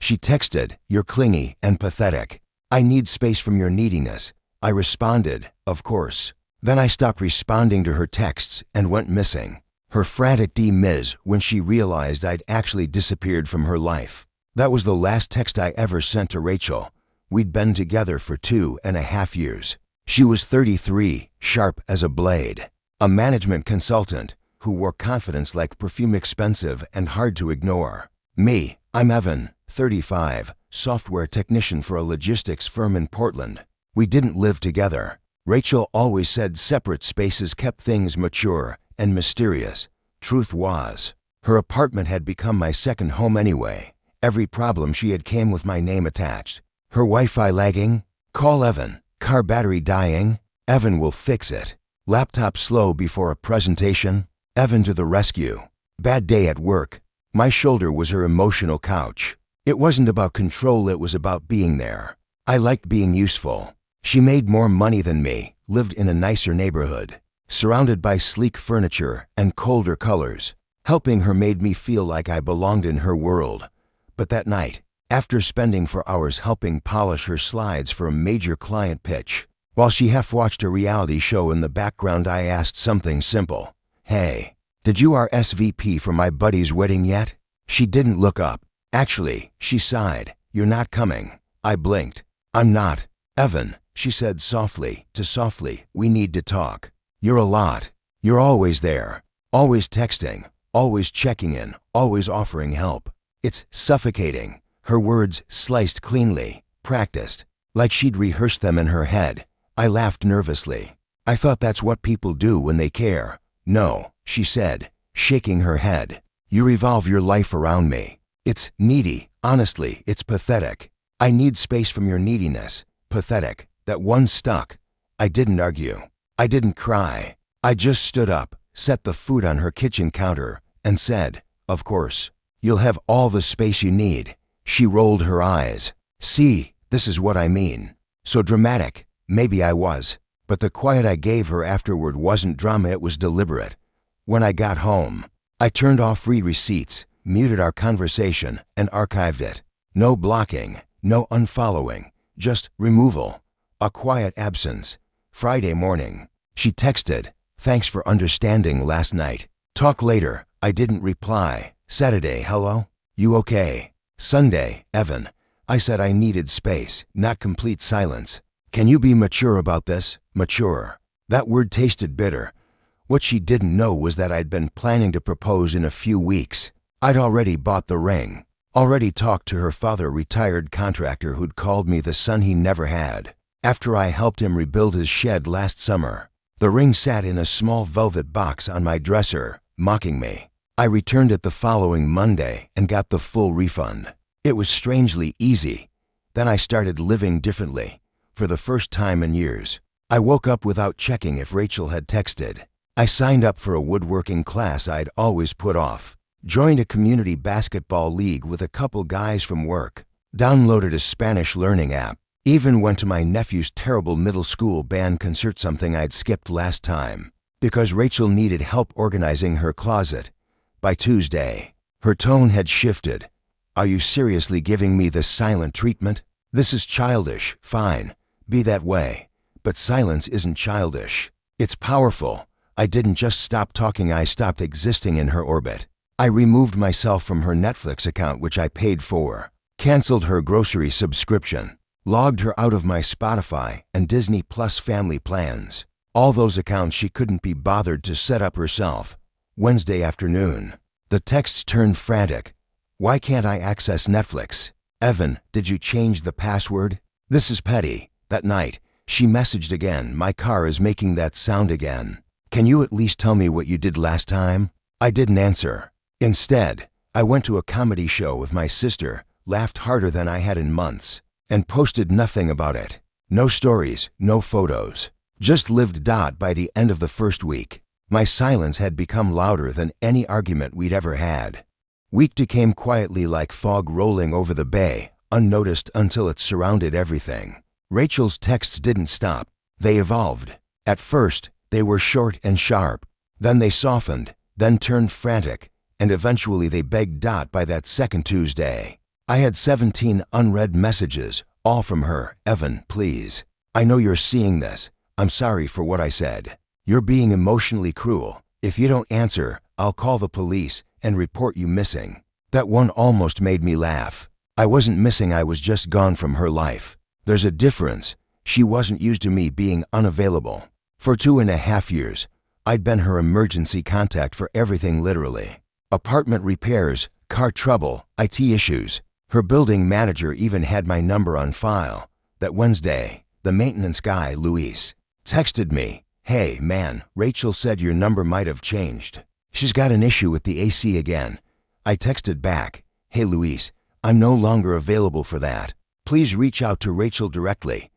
She texted, "You're clingy and pathetic. I need space from your neediness." I responded, "Of course." Then I stopped responding to her texts and went missing. Her frantic dismiss when she realized I'd actually disappeared from her life. That was the last text I ever sent to Rachel. We'd been together for 2.5 years. She was 33, sharp as a blade, a management consultant who wore confidence like perfume, expensive and hard to ignore. Me, I'm Evan, 35, software technician for a logistics firm in Portland. We didn't live together. Rachel always said separate spaces kept things mature and mysterious. Truth was, her apartment had become my second home anyway. Every problem she had came with my name attached. Her Wi-Fi lagging? Call Evan. Car battery dying? Evan will fix it. Laptop slow before a presentation? Evan to the rescue. Bad day at work? My shoulder was her emotional couch. It wasn't about control, it was about being there. I liked being useful. She made more money than me, lived in a nicer neighborhood, surrounded by sleek furniture and colder colors. Helping her made me feel like I belonged in her world. But that night, after spending 4 hours helping polish her slides for a major client pitch, while she half-watched a reality show in the background, I asked something simple. "Hey, did you RSVP for my buddy's wedding yet?" She didn't look up. Actually, she sighed. "You're not coming." I blinked. "I'm not." "Evan," she said softly, "we need to talk. You're a lot. You're always there. Always texting. Always checking in. Always offering help. It's suffocating." Her words sliced cleanly, practiced, like she'd rehearsed them in her head. I laughed nervously. "I thought that's what people do when they care." "No," she said, shaking her head. "You revolve your life around me. It's needy. Honestly, it's pathetic. I need space from your neediness." Pathetic. That one stuck. I didn't argue. I didn't cry. I just stood up, set the food on her kitchen counter, and said, "Of course. You'll have all the space you need." She rolled her eyes. "See, this is what I mean." So dramatic. Maybe I was. But the quiet I gave her afterward wasn't drama, it was deliberate. When I got home, I turned off read receipts, muted our conversation, and archived it. No blocking, no unfollowing, just removal. A quiet absence. Friday morning, she texted, "Thanks for understanding last night. Talk later." I didn't reply. Saturday, "Hello? You okay?" Sunday, "Evan, I said I needed space, not complete silence. Can you be mature about this?" Mature. That word tasted bitter. What she didn't know was that I'd been planning to propose in a few weeks. I'd already bought the ring. Already talked to her father, retired contractor who'd called me the son he never had. After I helped him rebuild his shed last summer, the ring sat in a small velvet box on my dresser, mocking me. I returned it the following Monday and got the full refund. It was strangely easy. Then I started living differently, for the first time in years. I woke up without checking if Rachel had texted. I signed up for a woodworking class I'd always put off. Joined a community basketball league with a couple guys from work. Downloaded a Spanish learning app. Even went to my nephew's terrible middle school band concert, something I'd skipped last time, because Rachel needed help organizing her closet. By Tuesday, her tone had shifted. "Are you seriously giving me this silent treatment? This is childish. Fine, be that way. But silence isn't childish. It's powerful." I didn't just stop talking, I stopped existing in her orbit. I removed myself from her Netflix account, which I paid for, canceled her grocery subscription, logged her out of my Spotify and Disney Plus family plans. All those accounts she couldn't be bothered to set up herself. Wednesday afternoon, the texts turned frantic. "Why can't I access Netflix? Evan, did you change the password?" "This is petty." That night, she messaged again, "My car is making that sound again. Can you at least tell me what you did last time?" I didn't answer. Instead, I went to a comedy show with my sister, laughed harder than I had in months, and posted nothing about it. No stories, no photos. Just lived. By the end of the first week, my silence had become louder than any argument we'd ever had. Week 2 came quietly like fog rolling over the bay, unnoticed until it surrounded everything. Rachel's texts didn't stop. They evolved. At first, they were short and sharp. Then they softened, then turned frantic, and eventually they begged. By that second Tuesday, I had 17 unread messages, all from her. Evan, please. I know you're seeing this. I'm sorry for what I said. You're being emotionally cruel. If you don't answer, I'll call the police and report you missing. That one almost made me laugh. I wasn't missing, I was just gone from her life. There's a difference. She wasn't used to me being unavailable. For 2.5 years, I'd been her emergency contact for everything literally. Apartment repairs, car trouble, IT issues. Her building manager even had my number on file. That Wednesday, the maintenance guy, Luis, texted me, "Hey man, Rachel said your number might have changed. She's got an issue with the AC again." I texted back, "Hey Luis, I'm no longer available for that. Please reach out to Rachel directly."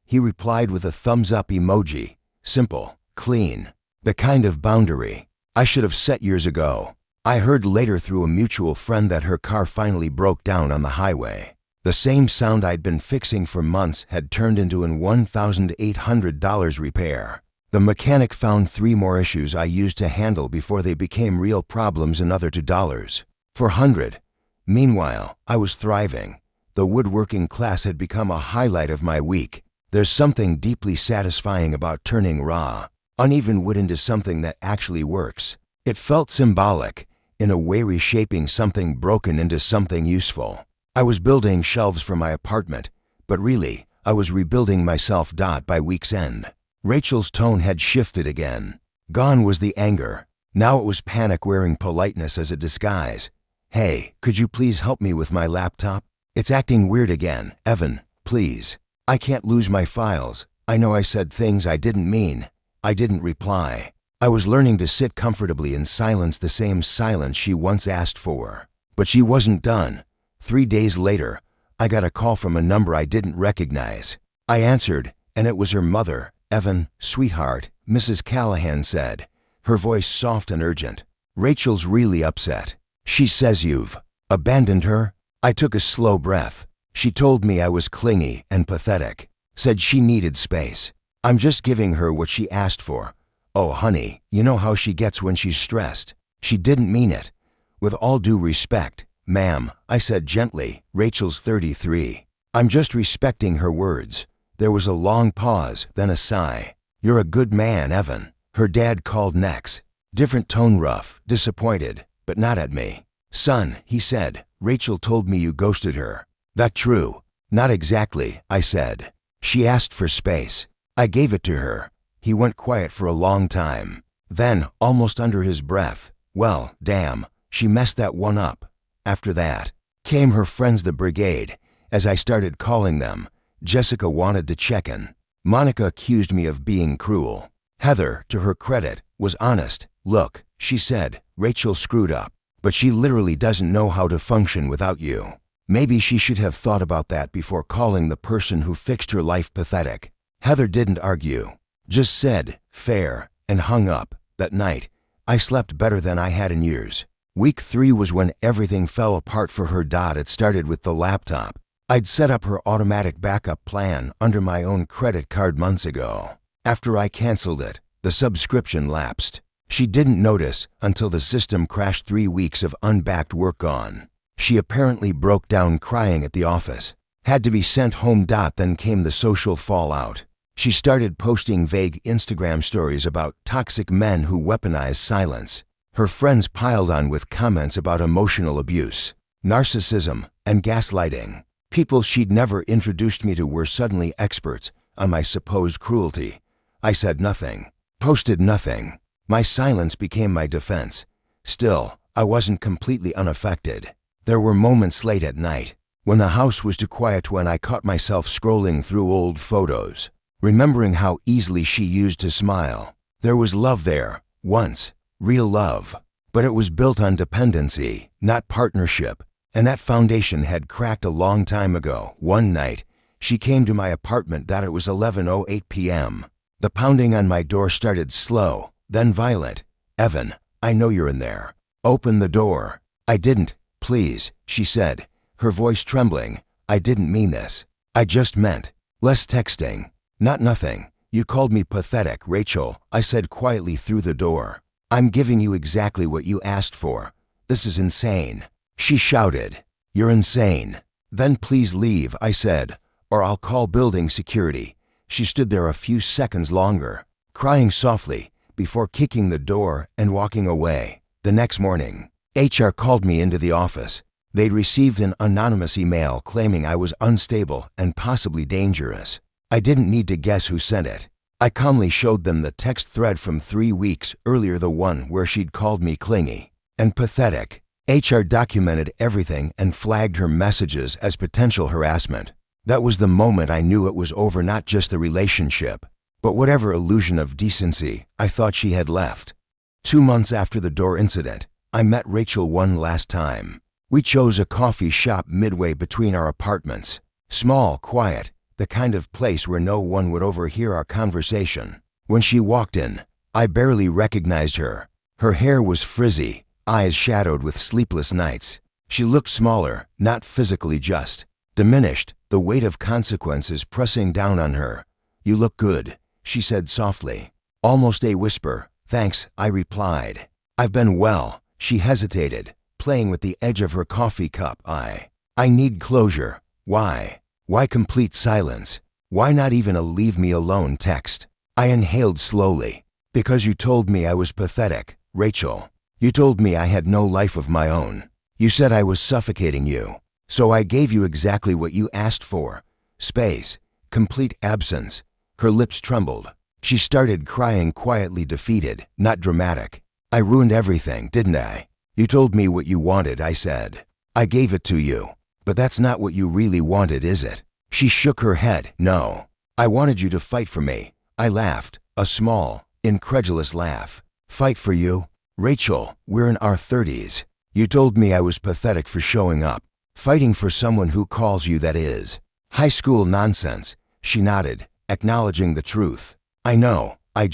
He replied with a thumbs up emoji. Simple, clean, the kind of boundary I should have set years ago. I heard later through a mutual friend that her car finally broke down on the highway. The same sound I'd been fixing for months had turned into an $1,800 repair. The mechanic found 3 more issues I used to handle before they became real problems, another $2 for 100. Meanwhile, I was thriving. The woodworking class had become a highlight of my week. There's something deeply satisfying about turning raw, uneven wood into something that actually works. It felt symbolic, in a way reshaping something broken into something useful. I was building shelves for my apartment, but really, I was rebuilding myself. By week's end, Rachel's tone had shifted again. Gone was the anger. Now it was panic wearing politeness as a disguise. "Hey, could you please help me with my laptop? It's acting weird again. Evan, please. I can't lose my files. I know I said things I didn't mean." I didn't reply. I was learning to sit comfortably in silence, the same silence she once asked for. But she wasn't done. 3 days later, I got a call from a number I didn't recognize. I answered, and it was her mother. "Evan, sweetheart," Mrs. Callahan said, her voice soft and urgent. "Rachel's really upset. She says you've abandoned her." I took a slow breath. She told me I was clingy and pathetic, said she needed space. "I'm just giving her what she asked for." "Oh honey, you know how she gets when she's stressed." She didn't mean it. "With all due respect, ma'am," I said gently, "Rachel's 33. I'm just respecting her words." There was a long pause, then a sigh. "You're a good man, Evan." Her dad called next. Different tone, rough, disappointed, but not at me. "Son," he said, "Rachel told me you ghosted her. That true?" "Not exactly," I said. "She asked for space. I gave it to her." He went quiet for a long time. Then, almost under his breath, "Well, damn, she messed that one up." After that, came her friends, the brigade. As I started calling them, Jessica wanted to check in. Monica accused me of being cruel. Heather, to her credit, was honest. "Look," she said, "Rachel screwed up, but she literally doesn't know how to function without you. Maybe she should have thought about that before calling the person who fixed her life pathetic." Heather didn't argue, just said, "Fair," and hung up. That night, I slept better than I had in years. Week 3 was when everything fell apart for her. It started with the laptop. I'd set up her automatic backup plan under my own credit card months ago. After I canceled it, the subscription lapsed. She didn't notice until the system crashed. 3 weeks of unbacked work gone. She apparently broke down crying at the office. Had to be sent home. Then came the social fallout. She started posting vague Instagram stories about toxic men who weaponize silence. Her friends piled on with comments about emotional abuse, narcissism, and gaslighting. People she'd never introduced me to were suddenly experts on my supposed cruelty. I said nothing, posted nothing. My silence became my defense. Still, I wasn't completely unaffected. There were moments late at night, when the house was too quiet, when I caught myself scrolling through old photos, remembering how easily she used to smile. There was love there, once, real love, but it was built on dependency, not partnership, and that foundation had cracked a long time ago. One night, she came to my apartment. It was 11:08 p.m. The pounding on my door started slow, then violent. "Evan, I know you're in there. Open the door." "I didn't. Please," she said, her voice trembling. "I didn't mean this. I just meant less texting." "Not nothing. You called me pathetic, Rachel," I said quietly through the door. "I'm giving you exactly what you asked for. This is insane." She shouted, "You're insane." "Then please leave," I said, "or I'll call building security." She stood there a few seconds longer, crying softly, before kicking the door and walking away. The next morning, HR called me into the office. They'd received an anonymous email claiming I was unstable and possibly dangerous. I didn't need to guess who sent it. I calmly showed them the text thread from 3 weeks earlier, the one where she'd called me clingy and pathetic. HR documented everything and flagged her messages as potential harassment. That was the moment I knew it was over, not just the relationship, but whatever illusion of decency I thought she had left. 2 months after the door incident, I met Rachel one last time. We chose a coffee shop midway between our apartments. Small, quiet, the kind of place where no one would overhear our conversation. When she walked in, I barely recognized her. Her hair was frizzy, eyes shadowed with sleepless nights. She looked smaller, not physically, just diminished, the weight of consequences pressing down on her. "You look good," she said softly, almost a whisper. "Thanks," I replied. "I've been well." She hesitated, playing with the edge of her coffee cup. I need closure." "Why? Why complete silence? Why not even a leave me alone text?" I inhaled slowly. "Because you told me I was pathetic, Rachel. You told me I had no life of my own. You said I was suffocating you. So I gave you exactly what you asked for. Space, complete absence." Her lips trembled. She started crying, quietly defeated, not dramatic. "I ruined everything, didn't I? You told me what you wanted," I said. "I gave it to you. But that's not what you really wanted, is it?" She shook her head. "No. I wanted you to fight for me." I laughed, a small, incredulous laugh. "Fight for you? Rachel, we're in our 30s. You told me I was pathetic for showing up. Fighting for someone who calls you that is high school nonsense." She nodded, acknowledging the truth. "I know, I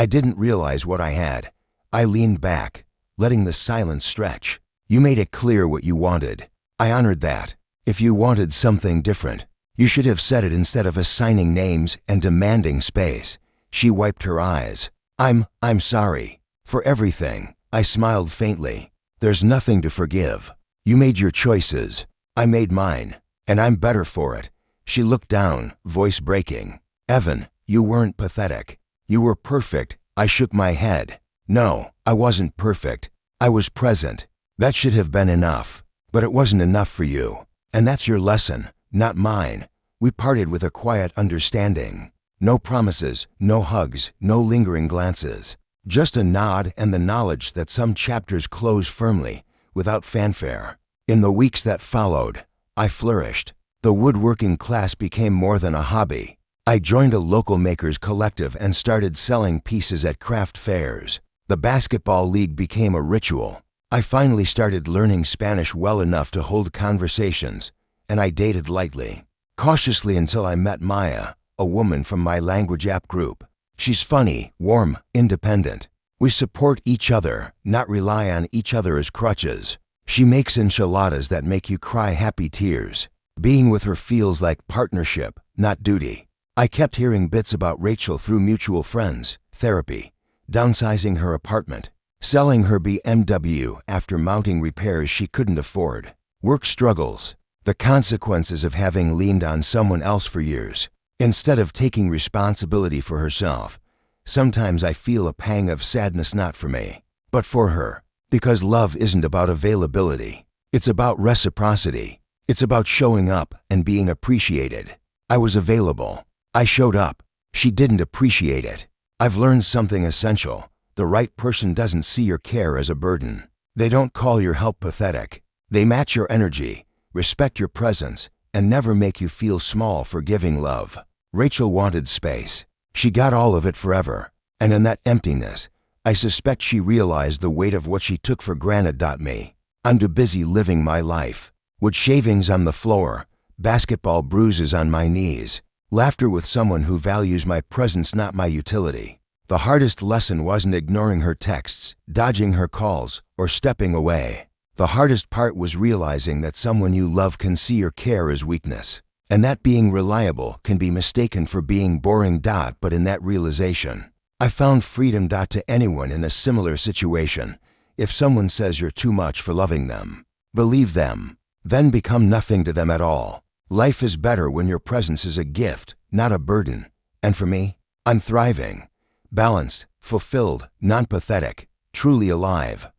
didn't realize what I had." I leaned back, letting the silence stretch. "You made it clear what you wanted. I honored that. If you wanted something different, you should have said it instead of assigning names and demanding space." She wiped her eyes. I'm sorry. For everything." I smiled faintly. "There's nothing to forgive. You made your choices. I made mine. And I'm better for it." She looked down, voice breaking. "Evan, you weren't pathetic. You were perfect." I shook my head. "No, I wasn't perfect. I was present. That should have been enough. But it wasn't enough for you. And that's your lesson, not mine." We parted with a quiet understanding. No promises, no hugs, no lingering glances. Just a nod and the knowledge that some chapters close firmly, without fanfare. In the weeks that followed, I flourished. The woodworking class became more than a hobby. I joined a local makers collective and started selling pieces at craft fairs. The basketball league became a ritual. I finally started learning Spanish well enough to hold conversations, and I dated lightly, cautiously, until I met Maya, a woman from my language app group. She's funny, warm, independent. We support each other, not rely on each other as crutches. She makes enchiladas that make you cry happy tears. Being with her feels like partnership, not duty. I kept hearing bits about Rachel through mutual friends, therapy, downsizing her apartment, selling her BMW after mounting repairs she couldn't afford, work struggles, the consequences of having leaned on someone else for years, instead of taking responsibility for herself. Sometimes I feel a pang of sadness, not for me, but for her, because love isn't about availability. It's about reciprocity. It's about showing up and being appreciated. I was available. I showed up. She didn't appreciate it. I've learned something essential. The right person doesn't see your care as a burden. They don't call your help pathetic. They match your energy, respect your presence, and never make you feel small for giving love. Rachel wanted space. She got all of it forever. And in that emptiness, I suspect she realized the weight of what she took for granted. Me. I'm too busy living my life. Wood shavings on the floor, basketball bruises on my knees, laughter with someone who values my presence, not my utility. The hardest lesson wasn't ignoring her texts, dodging her calls, or stepping away. The hardest part was realizing that someone you love can see your care as weakness, and that being reliable can be mistaken for being boring. But in that realization, I found freedom. To anyone in a similar situation, if someone says you're too much for loving them, believe them. then become nothing to them at all. Life is better when your presence is a gift, not a burden. And for me, I'm thriving, balanced, fulfilled, non-pathetic, truly alive.